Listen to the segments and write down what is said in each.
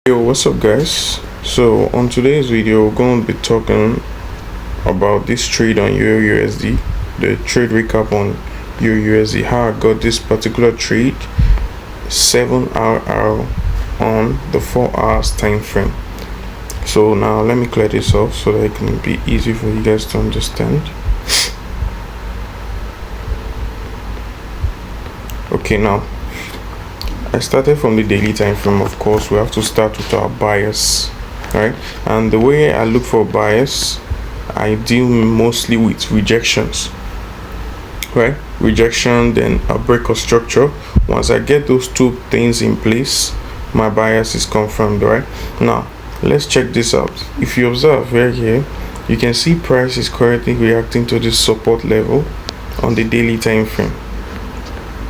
Yo, what's up guys? So on today's video we're going to be talking about this trade on Eurusd, the trade recap on Eurusd, how I got this particular trade 7 hour on the 4 hours time frame. So now let me clear this off so that it can be easy for you guys to understand. Okay, now I started from the daily time frame. Of course, we have to start with our bias, right? And the way I look for bias, I deal mostly with rejections, right? Rejection, then a break of structure. Once I get those two things in place, my bias is confirmed, right? Now let's check this out. If you observe right here, you can see price is currently reacting to this support level on the daily time frame,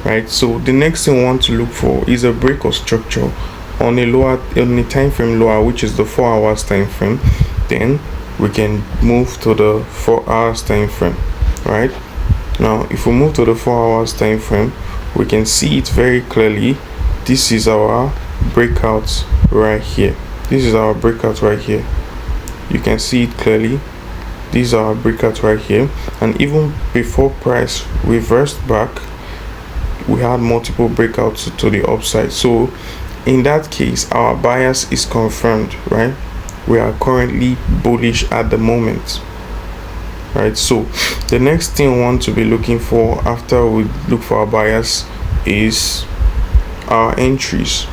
right? So the next thing we want to look for is a break of structure on a time frame lower, which is the 4 hours time frame. Then we can move to the 4 hours time frame, right? Now if we move to the 4 hours time frame, we can see it very clearly. This is our breakout right here. This is our breakout right here. You can see it clearly. These are our breakouts right here. And even before price reversed back, we had multiple breakouts to the upside. So in that case, our bias is confirmed, right? We are currently bullish at the moment, right? So the next thing we want to be looking for after we look for our bias is our entries.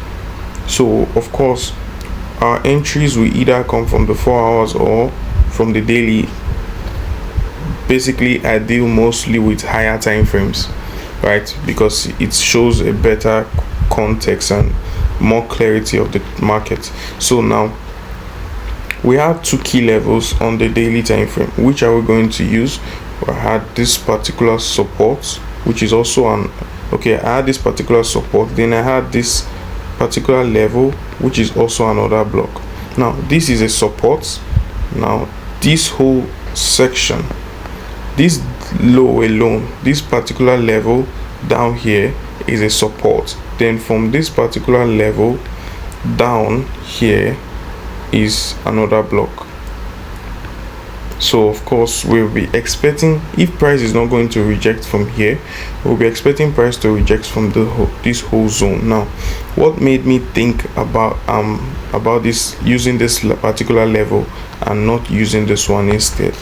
So of course our entries will either come from the 4 hours or from the daily. Basically I deal mostly with higher time frames, right, because it shows a better context and more clarity of the market. So now we have two key levels on the daily time frame. Which are we going to use? I had this particular support, which is also I had this particular support, then I had this particular level, which is also another block. Now this is a support. Now this whole section, this low alone, this particular level down here is a support. Then from this particular level down here is another block. So of course we'll be expecting, if price is not going to reject from here, we'll be expecting price to reject from this whole zone. Now what made me think about this, using this particular level and not using this one instead?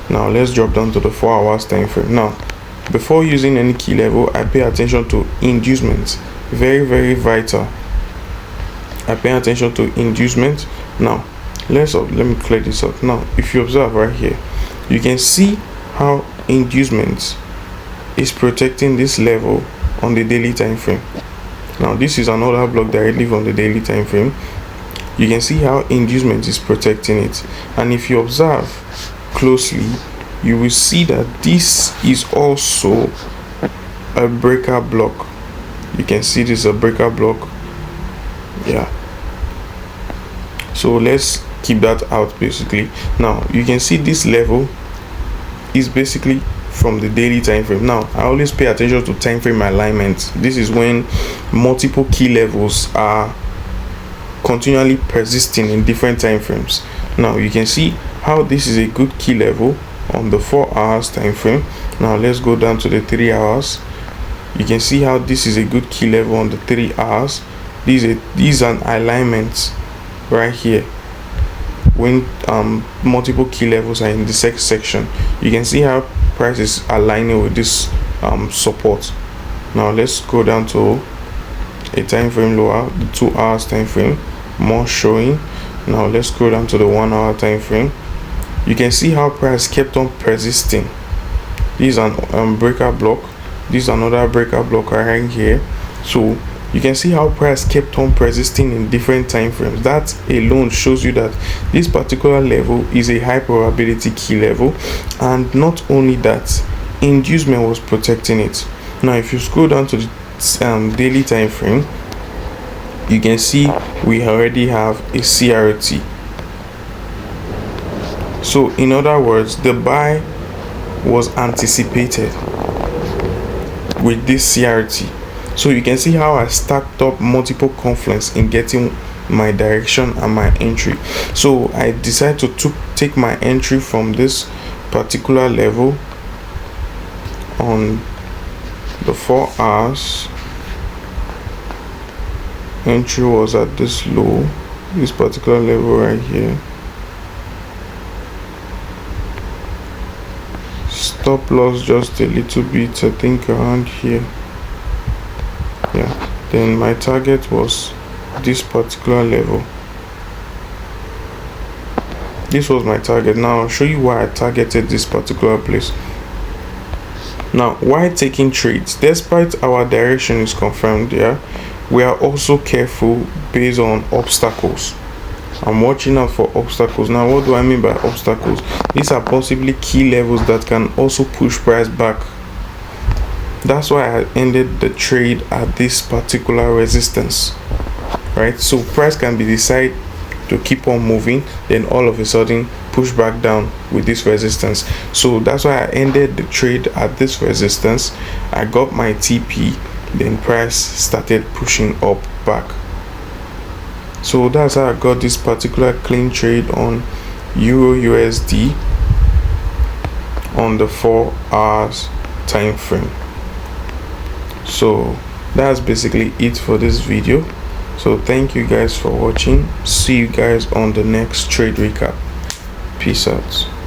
Now let's drop down to the 4 hours time frame. Now before using any key level, I pay attention to inducements. Very, very vital. I pay attention to inducement. Now let me clear this up. Now if you observe right here, you can see how inducement is protecting this level on the daily time frame. Now this is another block directly from the daily time frame. You can see how inducement is protecting it, and if you observe closely, you will see that this is also a breaker block. You can see this is a breaker block. Yeah, so let's keep that out. Basically now you can see this level is basically from the daily time frame. Now I always pay attention to time frame alignment. This is when multiple key levels are continually persisting in different time frames. Now you can see how this is a good key level on the 4 hours time frame. Now let's go down to the 3 hours. You can see how this is a good key level on the 3 hours. These are alignments right here. When multiple key levels are in the section, you can see how price is aligning with this support. Now let's go down to a time frame lower, the 2 hours time frame, more showing. Now let's go down to the 1 hour time frame. You can see how price kept on persisting. This is an breaker block. This is another breaker block right here. So you can see how price kept on persisting in different time frames. That alone shows you that this particular level is a high probability key level, and not only that, inducement was protecting it. Now if you scroll down to the daily time frame, you can see we already have a CRT. So in other words, the buy was anticipated with this CRT. So you can see how I stacked up multiple confluence in getting my direction and my entry. So I decided to take my entry from this particular level on the 4 hours. Entry was at this low, this particular level right here. Stop loss just a little bit, I think around here. Yeah, then my target was this particular level. This was my target. Now I'll show you why I targeted this particular place. Now, why taking trades? Despite our direction is confirmed, yeah, we are also careful based on obstacles. I'm watching out for obstacles. Now, what do I mean by obstacles? These are possibly key levels that can also push price back. That's why I ended the trade at this particular resistance, right? So price can be decided to keep on moving, then all of a sudden push back down with this resistance. So that's why I ended the trade at this resistance. I got my TP, then price started pushing up back. So that's how I got this particular clean trade on Euro USD on the 4 hours time frame. So that's basically it for this video. So thank you guys for watching. See you guys on the next trade recap. Peace out.